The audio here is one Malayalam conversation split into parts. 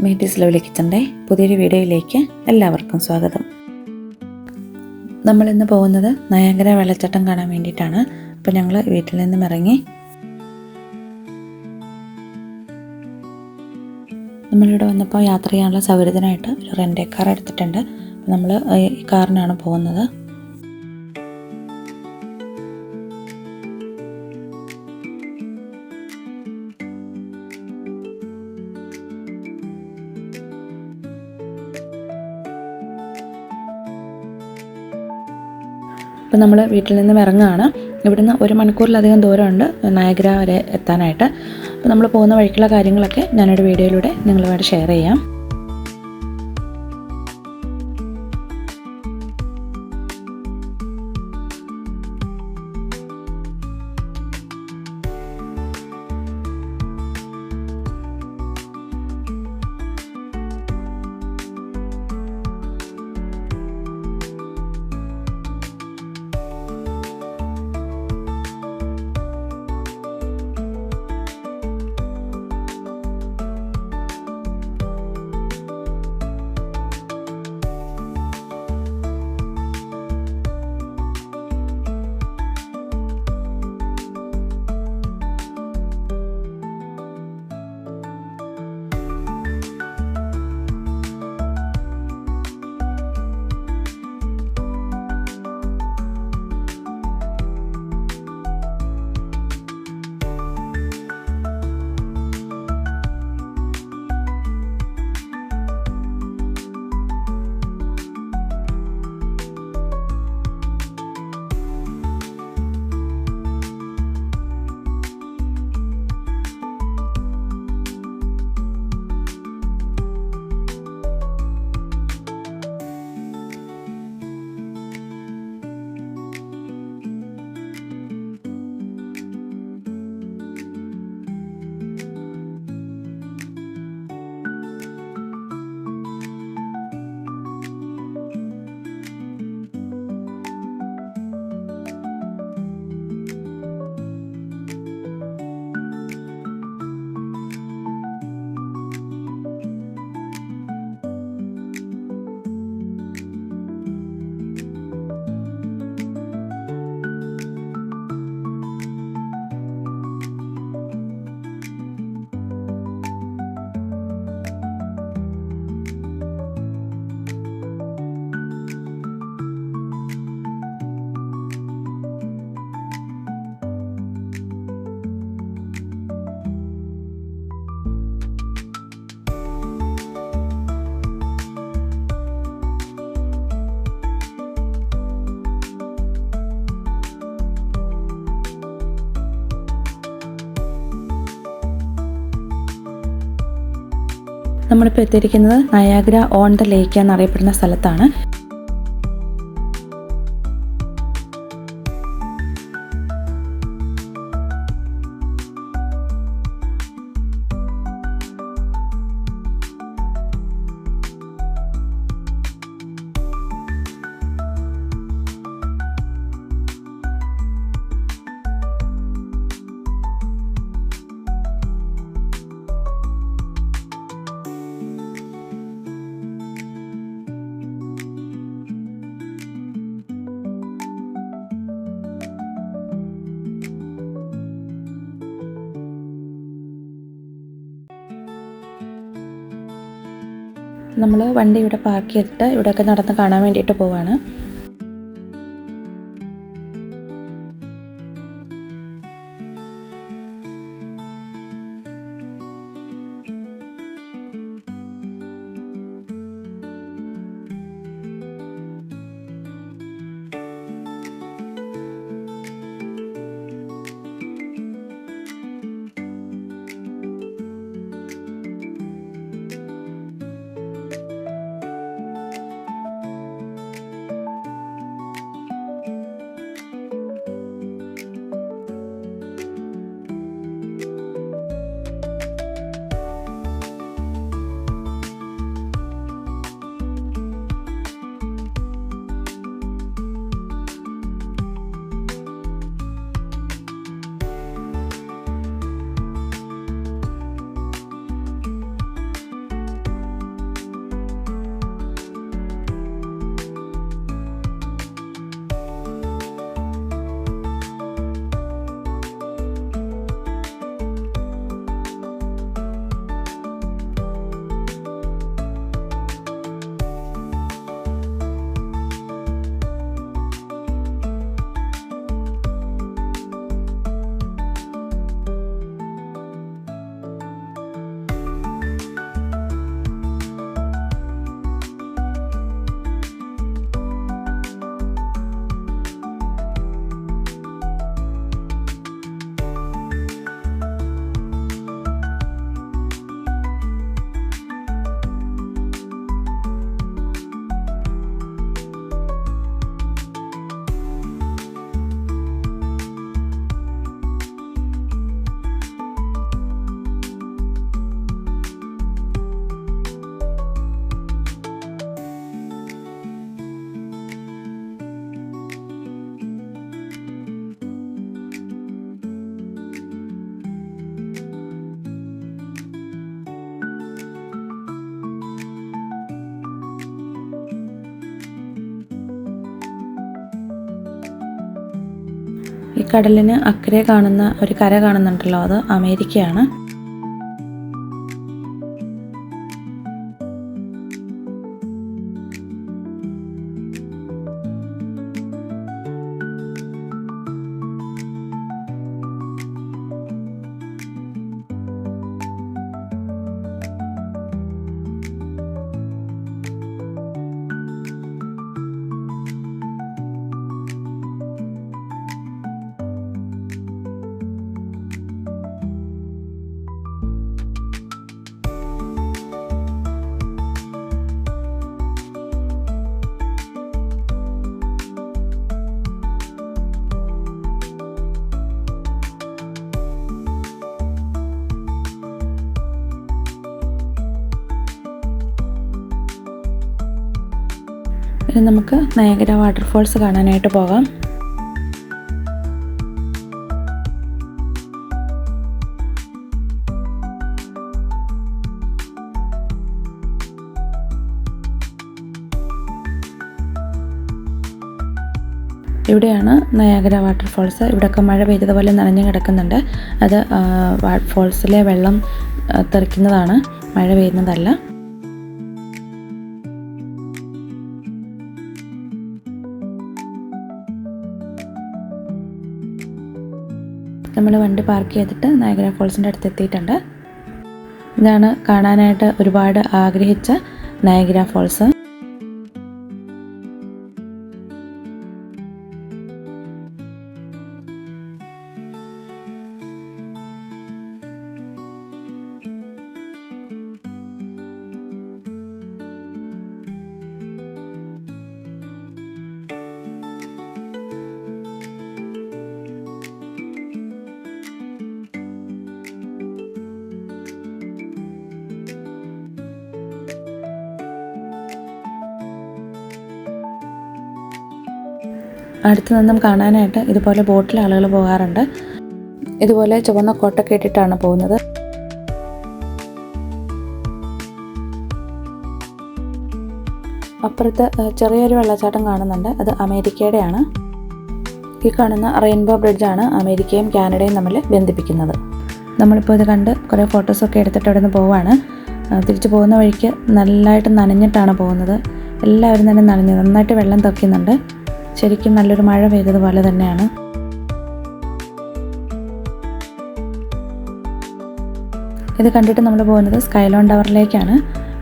മേറ്റീസ് ലവ്ലി കിച്ചൻ്റെ പുതിയൊരു വീഡിയോയിലേക്ക് എല്ലാവർക്കും സ്വാഗതം. നമ്മളിന്ന് പോകുന്നത് നയാഗ്ര വെള്ളച്ചാട്ടം കാണാൻ വേണ്ടിയിട്ടാണ്. അപ്പോൾ ഞങ്ങൾ വീട്ടിൽ നിന്നും ഇറങ്ങി നമ്മളിവിടെ വന്നപ്പോൾ യാത്ര ചെയ്യാനുള്ള സൗകര്യത്തിനായിട്ട് ഒരു റെൻ്റ് കാർ എടുത്തിട്ടുണ്ട്. അപ്പോൾ നമ്മൾ ഈ കാറിനാണ് പോകുന്നത്. അപ്പോൾ നമ്മൾ വീട്ടിൽ നിന്നും ഇറങ്ങുകയാണ്. ഇവിടുന്ന് 1 മണിക്കൂറിലധികം ദൂരമുണ്ട് നയാഗ്ര വരെ എത്താനായിട്ട്. അപ്പോൾ നമ്മൾ പോകുന്ന വഴിക്കുള്ള കാര്യങ്ങളൊക്കെ ഞാനൊരു വീഡിയോയിലൂടെ നിങ്ങളുമായിട്ട് ഷെയർ ചെയ്യാം. നമ്മളിപ്പോൾ എത്തിയിരിക്കുന്നത് നയാഗ്ര ഓൺ ദ ലേക്ക് എന്നറിയപ്പെടുന്ന സ്ഥലത്താണ്. നമ്മൾ വണ്ടി ഇവിടെ പാർക്ക് ചെയ്തിട്ട് ഇവിടെയൊക്കെ നടന്ന് കാണാൻ വേണ്ടിയിട്ട് പോവാണ്. കടലിന് അക്കരെ കാണുന്ന ഒരു കര കാണുന്നുണ്ടല്ലോ, അത് അമേരിക്കയാണ്. ഇനി നമുക്ക് നയാഗ്ര വാട്ടർഫോൾസ് കാണാനായിട്ട് പോകാം. ഇവിടെയാണ് നയാഗ്ര വാട്ടർഫോൾസ്. ഇവിടെയൊക്കെ മഴ പെയ്തതുപോലെ നനഞ്ഞു കിടക്കുന്നുണ്ട്. അത് ഫോൾസിലെ വെള്ളം തെറിക്കുന്നതാണ്, മഴ പെയ്യുന്നതല്ല. നമ്മൾ വണ്ടി പാർക്ക് ചെയ്തിട്ട് നയാഗ്ര ഫോൾസിൻ്റെ അടുത്ത് എത്തിയിട്ടുണ്ട്. ഇതാണ് കാണാനായിട്ട് ഒരുപാട് ആഗ്രഹിച്ച നയാഗ്ര ഫോൾസ്. അടുത്ത് നിന്നും കാണാനായിട്ട് ഇതുപോലെ ബോട്ടിൽ ആളുകൾ പോകാറുണ്ട്. ഇതുപോലെ ചുവന്ന കോട്ടൊക്കെ ഇട്ടിട്ടാണ് പോകുന്നത്. അപ്പുറത്ത് ചെറിയൊരു വെള്ളച്ചാട്ടം കാണുന്നുണ്ട്, അത് അമേരിക്കയുടെയാണ്. ഈ കാണുന്ന റെയിൻബോ ബ്രിഡ്ജാണ് അമേരിക്കയും കാനഡയും തമ്മിൽ ബന്ധിപ്പിക്കുന്നത്. നമ്മളിപ്പോൾ ഇത് കണ്ട് കുറേ ഫോട്ടോസൊക്കെ എടുത്തിട്ട് അവിടെ നിന്ന് പോവാണ്. തിരിച്ചു പോകുന്ന വഴിക്ക് നല്ലതായിട്ട് നനഞ്ഞിട്ടാണ് പോകുന്നത്. എല്ലാവരും തന്നെ നന്നായിട്ട് വെള്ളം തെറിക്കുന്നുണ്ട്. ശരിക്കും നല്ലൊരു മഴ പെയ്തതുപോലെ തന്നെയാണ്. ഇത് കണ്ടിട്ട് നമ്മൾ പോകുന്നത് സ്കൈലോൺ ടവറിലേക്കാണ്.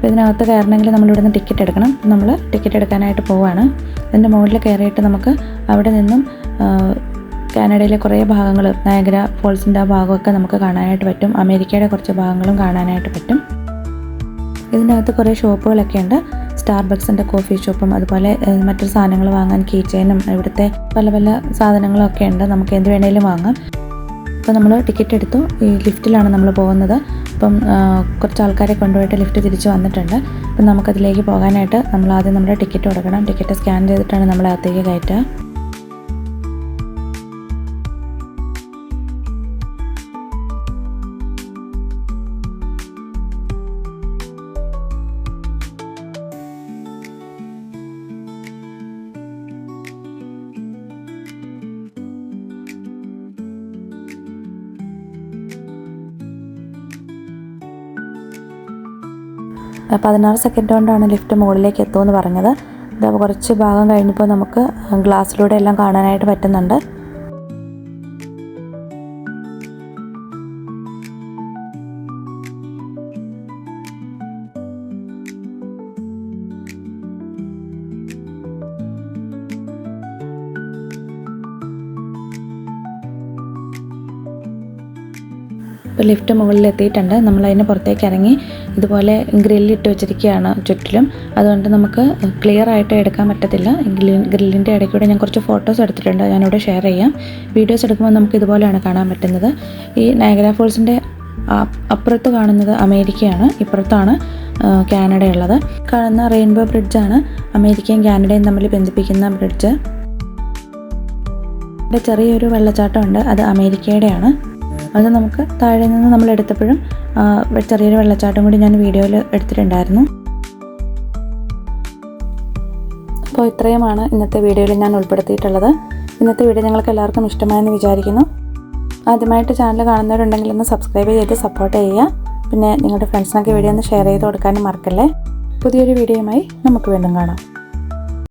ഇതിനകത്ത് കയറണമെങ്കിൽ നമ്മളിവിടുന്ന് ടിക്കറ്റ് എടുക്കണം. നമ്മൾ ടിക്കറ്റ് എടുക്കാനായിട്ട് പോവുകയാണ്. ഇതിൻ്റെ മുകളിൽ കയറിയിട്ട് നമുക്ക് അവിടെ നിന്നും കാനഡയിലെ കുറേ ഭാഗങ്ങൾ, നയാഗ്ര ഫോൾസിൻ്റെ ആ ഭാഗമൊക്കെ നമുക്ക് കാണാനായിട്ട് പറ്റും. അമേരിക്കയുടെ കുറച്ച് ഭാഗങ്ങളും കാണാനായിട്ട് പറ്റും. ഇതിനകത്ത് കുറേ ഷോപ്പുകളൊക്കെ ഉണ്ട്. സ്റ്റാർബക്സിൻ്റെ കോഫി ഷോപ്പും അതുപോലെ മറ്റൊരു സാധനങ്ങൾ വാങ്ങാൻ കീ ചെയിനും ഇവിടുത്തെ പല പല സാധനങ്ങളൊക്കെ ഉണ്ട്. നമുക്ക് എന്ത് വേണേലും വാങ്ങാം. അപ്പോൾ നമ്മൾ ടിക്കറ്റ് എടുത്തു. ഈ ലിഫ്റ്റിലാണ് നമ്മൾ പോകുന്നത്. അപ്പം കുറച്ച് ആൾക്കാരെ കൊണ്ടുപോയിട്ട് ലിഫ്റ്റ് തിരിച്ച് വന്നിട്ടുണ്ട്. അപ്പം നമുക്കതിലേക്ക് പോകാനായിട്ട് നമ്മൾ ആദ്യം നമ്മുടെ ടിക്കറ്റ് കൊടുക്കണം. ടിക്കറ്റ് സ്കാൻ ചെയ്തിട്ടാണ് നമ്മൾ അകത്തേക്ക് കയറ്റുക. അപ്പോൾ 16 സെക്കൻഡ് കൊണ്ടാണ് ലിഫ്റ്റ് മുകളിലേക്ക് എത്തുമെന്ന് പറഞ്ഞത്. ഇത് കുറച്ച് ഭാഗം കഴിഞ്ഞപ്പോൾ നമുക്ക് ഗ്ലാസ്സിലൂടെ എല്ലാം കാണാനായിട്ട് പറ്റുന്നുണ്ട്. ഇപ്പോൾ ലിഫ്റ്റ് മുകളിൽ എത്തിയിട്ടുണ്ട്. നമ്മളതിന് പുറത്തേക്ക് ഇറങ്ങി. ഇതുപോലെ ഗ്രില്ലിട്ട് വെച്ചിരിക്കുകയാണ് ചുറ്റിലും. അതുകൊണ്ട് നമുക്ക് ക്ലിയർ ആയിട്ട് എടുക്കാൻ പറ്റത്തില്ല. ഗ്രില്ലിൻ്റെ ഇടയ്ക്കൂടെ ഞാൻ കുറച്ച് ഫോട്ടോസ് എടുത്തിട്ടുണ്ട്, ഞാനിവിടെ ഷെയർ ചെയ്യാം. വീഡിയോസ് എടുക്കുമ്പോൾ നമുക്ക് ഇതുപോലെയാണ് കാണാൻ പറ്റുന്നത്. ഈ നയാഗ്ര ഫോൾസിൻ്റെ അപ്പുറത്ത് കാണുന്നത് അമേരിക്കയാണ്, ഇപ്പുറത്താണ് കാനഡയുള്ളത്. കാണുന്ന റെയിൻബോ ബ്രിഡ്ജാണ് അമേരിക്കയും കാനഡയും തമ്മിൽ ബന്ധിപ്പിക്കുന്ന ബ്രിഡ്ജ്. ഇവിടെ ചെറിയൊരു വെള്ളച്ചാട്ടമുണ്ട്, അത് അമേരിക്കയുടെയാണ്. അത് നമുക്ക് താഴെ നിന്ന് നമ്മൾ എടുത്തപ്പോഴും ചെറിയൊരു വെള്ളച്ചാട്ടം കൂടി ഞാൻ വീഡിയോയിൽ എടുത്തിട്ടുണ്ടായിരുന്നു. അപ്പോൾ ഇത്രയുമാണ് ഇന്നത്തെ വീഡിയോയിൽ ഞാൻ ഉൾപ്പെടുത്തിയിട്ടുള്ളത്. ഇന്നത്തെ വീഡിയോ നിങ്ങൾക്ക് എല്ലാവർക്കും ഇഷ്ടമായെന്ന് വിചാരിക്കുന്നു. ആദ്യമായിട്ട് ചാനൽ കാണുന്നവരുണ്ടെങ്കിൽ ഒന്ന് സബ്സ്ക്രൈബ് ചെയ്ത് സപ്പോർട്ട് ചെയ്യുക. പിന്നെ നിങ്ങളുടെ ഫ്രണ്ട്സിനൊക്കെ വീഡിയോ ഒന്ന് ഷെയർ ചെയ്ത് കൊടുക്കാനും മറക്കല്ലേ. പുതിയൊരു വീഡിയോയുമായി നമുക്ക് വീണ്ടും കാണാം.